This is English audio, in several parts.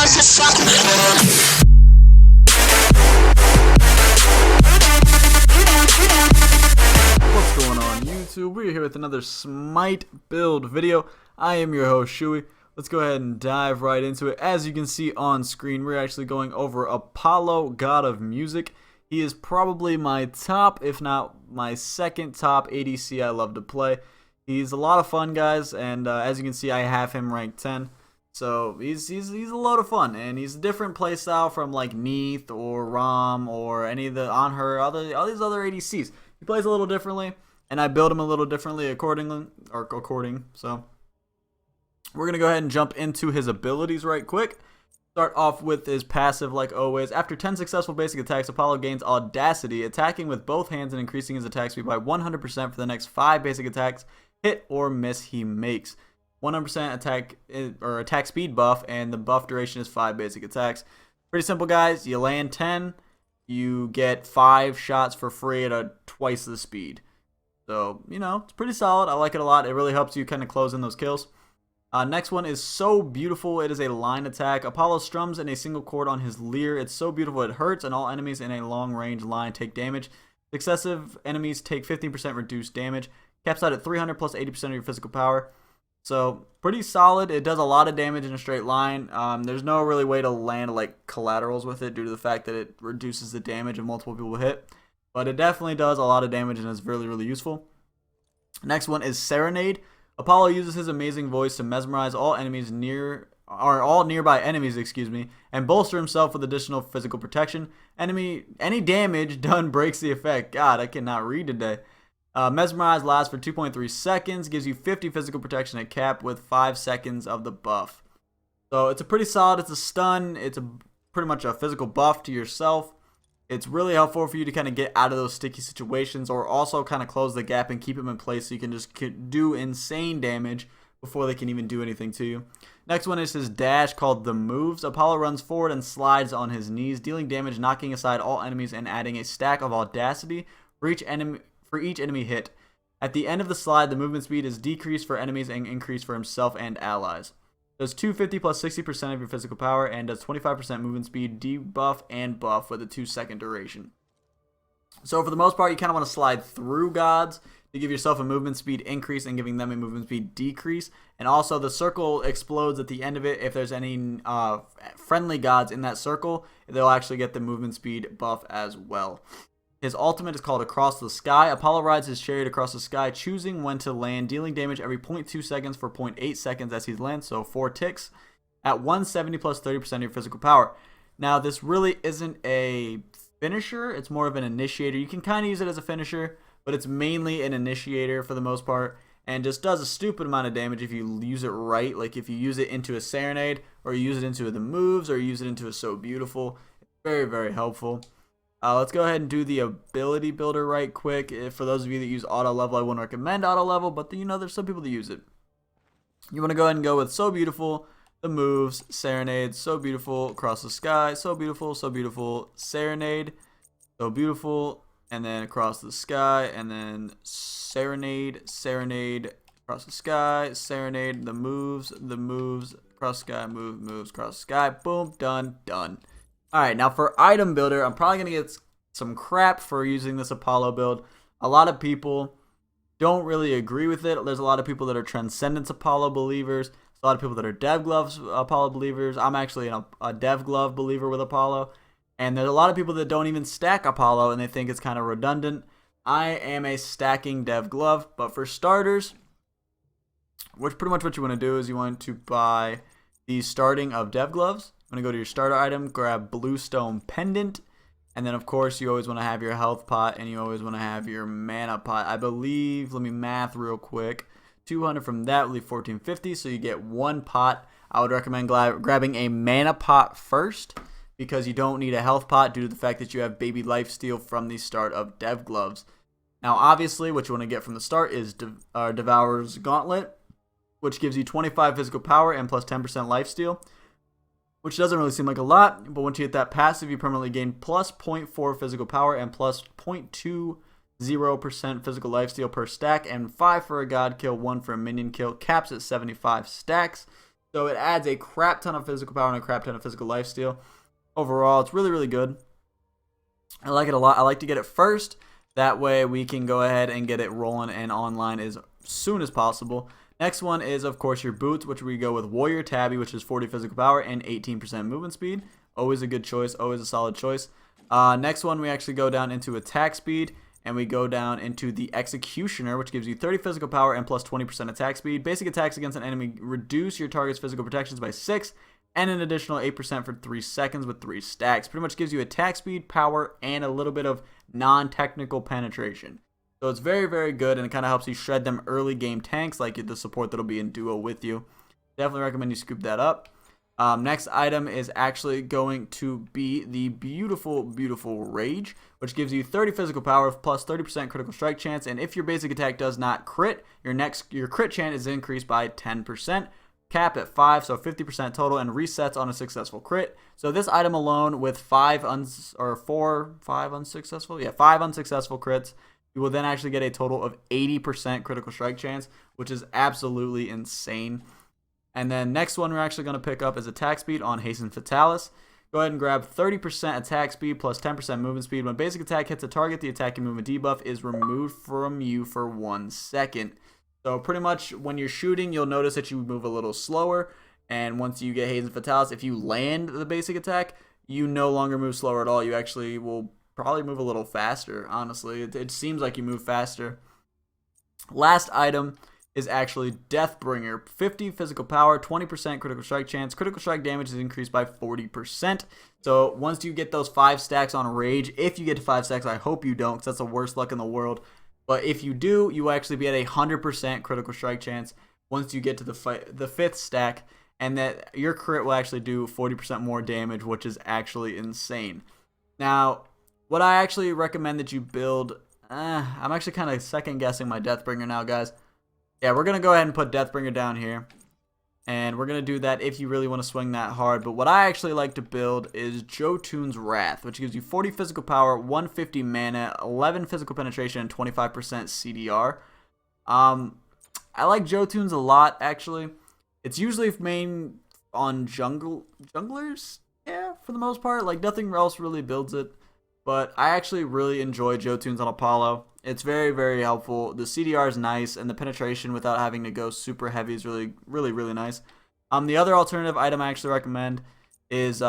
What's going on YouTube? We're here with another Smite build video. I am your host Shui. Let's go ahead and dive right into it. As you can see on screen, we're actually going over Apollo, God of Music. He is probably my top, if not my second top ADC I love to play. He's a lot of fun, guys, and as you can see, I have him ranked 10. So he's a load of fun, and he's a different playstyle from like Neath or Rom or any of the all these other ADCs. He plays a little differently, and I build him a little differently according. So we're gonna go ahead and jump into his abilities right quick. Start off with his passive like always. After 10 successful basic attacks, Apollo gains Audacity, attacking with both hands and increasing his attack speed by 100% for the next 5 basic attacks, hit or miss he makes. 100% attack speed buff, and the buff duration is 5 basic attacks. Pretty simple, guys. You land 10, you get 5 shots for free at twice the speed. So, you know, it's pretty solid. I like it a lot. It really helps you kind of close in those kills. Next one is So Beautiful. It is a line attack. Apollo strums in a single chord on his lyre. It's so beautiful it hurts, and all enemies in a long range line take damage. Successive enemies take 15% reduced damage. Caps out at 300 plus 80% of your physical power. So pretty solid. It does a lot of damage in a straight line. There's no really way to land like collaterals with it due to the fact that it reduces the damage of multiple people hit. But it definitely does a lot of damage and is really, really useful. Next one is Serenade. Apollo uses his amazing voice to mesmerize all nearby enemies, and bolster himself with additional physical protection. Any damage done breaks the effect. God, I cannot read today. Mesmerize lasts for 2.3 seconds, gives you 50 physical protection at cap with 5 seconds of the buff. So it's a pretty solid, it's a stun, it's pretty much a physical buff to yourself. It's really helpful for you to kind of get out of those sticky situations, or also kind of close the gap and keep them in place so you can just do insane damage before they can even do anything to you. Next one is his dash called The Moves. Apollo runs forward and slides on his knees, dealing damage, knocking aside all enemies, and adding a stack of Audacity for each enemy hit. At the end of the slide, the movement speed is decreased for enemies and increased for himself and allies. Does 250 plus 60% of your physical power, and does 25% movement speed, debuff, and buff with a 2-second duration. So for the most part, you kind of want to slide through gods to give yourself a movement speed increase and giving them a movement speed decrease. And also the circle explodes at the end of it. If there's any friendly gods in that circle, they'll actually get the movement speed buff as well. His ultimate is called Across the Sky. Apollo rides his chariot across the sky, choosing when to land, dealing damage every 0.2 seconds for 0.8 seconds as he lands, so 4 ticks, at 170 plus 30% of your physical power. Now, this really isn't a finisher. It's more of an initiator. You can kind of use it as a finisher, but it's mainly an initiator for the most part, and just does a stupid amount of damage if you use it right. Like if you use it into a Serenade, or you use it into the moves, or you use it into a So Beautiful. It's very, very helpful. Let's go ahead and do the ability builder right quick. For those of you that use auto level, I wouldn't recommend auto level, but you know there's some people that use it. You want to go ahead and go with So Beautiful, the moves, Serenade, So Beautiful, Across the Sky, So Beautiful, So Beautiful, Serenade, So Beautiful, and then Across the Sky, and then Serenade, Serenade, Across the Sky, Serenade, the moves, Across the Sky, moves, Across the Sky, boom, done, done. Alright, now for item builder, I'm probably going to get some crap for using this Apollo build. A lot of people don't really agree with it. There's a lot of people that are Transcendence Apollo believers. There's a lot of people that are Dev Gloves Apollo believers. I'm actually a Dev Glove believer with Apollo. And there's a lot of people that don't even stack Apollo and they think it's kind of redundant. I am a stacking Dev Glove, but for starters, which pretty much what you want to do is you want to buy the starting of Dev Gloves. I'm going to go to your starter item, grab Bluestone Pendant, and then of course you always want to have your health pot and you always want to have your mana pot. I believe, let me math real quick, 200 from that will leave 1450, so you get 1 pot. I would recommend grabbing a mana pot first because you don't need a health pot due to the fact that you have baby lifesteal from the start of Dev Gloves. Now obviously what you want to get from the start is Devourer's Gauntlet, which gives you 25 physical power and plus 10% lifesteal. Which doesn't really seem like a lot, but once you hit that passive, you permanently gain plus 0.4 physical power and plus 0.20% physical lifesteal per stack, and 5 for a god kill, 1 for a minion kill. Caps at 75 stacks. So it adds a crap ton of physical power and a crap ton of physical lifesteal. Overall, it's really, really good. I like it a lot. I like to get it first. That way we can go ahead and get it rolling and online as soon as possible. Next one is, of course, your boots, which we go with Warrior Tabby, which is 40 physical power and 18% movement speed. Always a good choice. Always a solid choice. Next one, we actually go down into attack speed, and we go down into the Executioner, which gives you 30 physical power and plus 20% attack speed. Basic attacks against an enemy reduce your target's physical protections by 6, and an additional 8% for 3 seconds with 3 stacks. Pretty much gives you attack speed, power, and a little bit of non-technical penetration. So it's very, very good, and it kind of helps you shred them early game tanks like the support that'll be in duo with you. Definitely recommend you scoop that up. Next item is actually going to be the beautiful, beautiful Rage, which gives you 30 physical power plus 30% critical strike chance, and if your basic attack does not crit, your crit chance is increased by 10%. Cap at 5, so 50% total, and resets on a successful crit. So this item alone, with 5 unsuccessful crits, you will then actually get a total of 80% critical strike chance, which is absolutely insane. And then next one we're actually going to pick up is attack speed on Hasten Fatalis. Go ahead and grab 30% attack speed plus 10% movement speed. When basic attack hits a target, the attack and movement debuff is removed from you for 1 second. So pretty much when you're shooting, you'll notice that you move a little slower. And once you get Hasten Fatalis, if you land the basic attack, you no longer move slower at all. You actually will probably move a little faster, honestly. It seems like you move faster. Last item is actually Deathbringer. 50 physical power, 20% critical strike chance. Critical strike damage is increased by 40%. So once you get those 5 stacks on Rage, if you get to 5 stacks, I hope you don't, because that's the worst luck in the world. But if you do, you will actually be at a 100% critical strike chance once you get to the 5th stack, and that your crit will actually do 40% more damage, which is actually insane. Now, what I actually recommend that you build, I'm actually kind of second guessing my Deathbringer now, guys. Yeah, we're going to go ahead and put Deathbringer down here. And we're going to do that if you really want to swing that hard. But what I actually like to build is Jotun's Wrath, which gives you 40 physical power, 150 mana, 11 physical penetration, and 25% CDR. I like Jotun's a lot, actually. It's usually main on junglers, yeah, for the most part. Like, nothing else really builds it. But I actually really enjoy Jotun's on Apollo. It's very, very helpful. The CDR is nice, and the penetration without having to go super heavy is really, really, really nice. The other alternative item I actually recommend is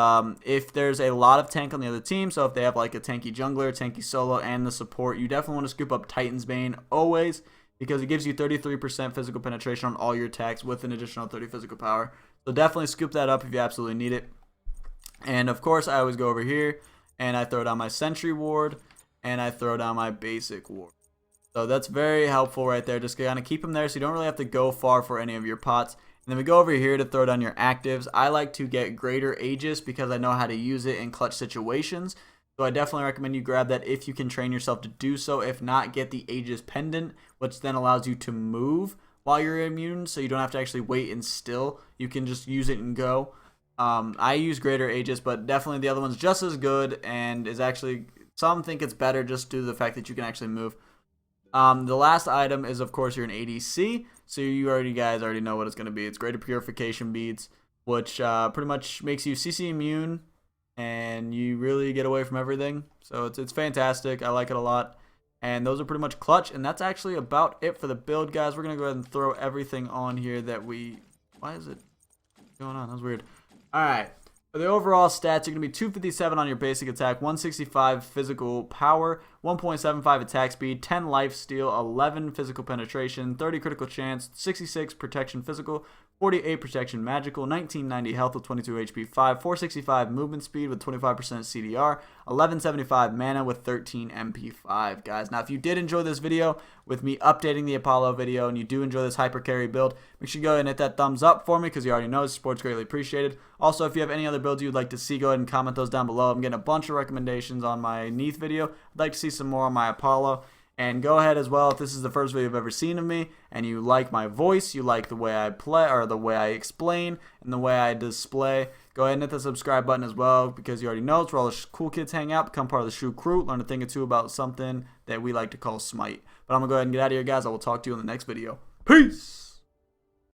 if there's a lot of tank on the other team, so if they have like a tanky jungler, tanky solo, and the support, you definitely want to scoop up Titan's Bane always, because it gives you 33% physical penetration on all your attacks with an additional 30 physical power. So definitely scoop that up if you absolutely need it. And of course, I always go over here and I throw down my Sentry Ward, and I throw down my basic ward. So that's very helpful right there. Just kind of keep them there so you don't really have to go far for any of your pots. And then we go over here to throw down your actives. I like to get Greater Aegis because I know how to use it in clutch situations. So I definitely recommend you grab that if you can train yourself to do so. If not, get the Aegis Pendant, which then allows you to move while you're immune, so you don't have to actually wait and still. You can just use it and go. I use Greater Aegis, but definitely the other one's just as good and is actually... Some think it's better just due to the fact that you can actually move. The last item is, of course, you're an ADC. So you guys already know what it's going to be. It's Greater Purification Beads, which pretty much makes you CC immune, and you really get away from everything. So it's fantastic. I like it a lot. And those are pretty much clutch. And that's actually about it for the build, guys. We're going to go ahead and throw everything on here that we... Why is it going on? That was weird. All right. For the overall stats, you're going to be 257 on your basic attack, 165 physical power, 1.75 attack speed, 10 life steal, 11 physical penetration, 30 critical chance, 66 protection physical, 48 protection magical, 1990 health with 22 HP 5, 465 movement speed with 25% CDR, 1175 mana with 13 MP 5, guys. Now, if you did enjoy this video with me updating the Apollo video and you do enjoy this hyper carry build, make sure you go ahead and hit that thumbs up for me because you already know support's greatly appreciated. Also, if you have any other builds you'd like to see, go ahead and comment those down below. I'm getting a bunch of recommendations on my Neath video. I'd like to see some more on my Apollo. And go ahead as well, if this is the first video you've ever seen of me and you like my voice, you like the way I play or the way I explain and the way I display, go ahead and hit the subscribe button as well, because you already know it's where all the cool kids hang out. Become part of the Shrew crew, learn a thing or two about something that we like to call Smite. But I'm going to go ahead and get out of here, guys. I will talk to you in the next video. Peace!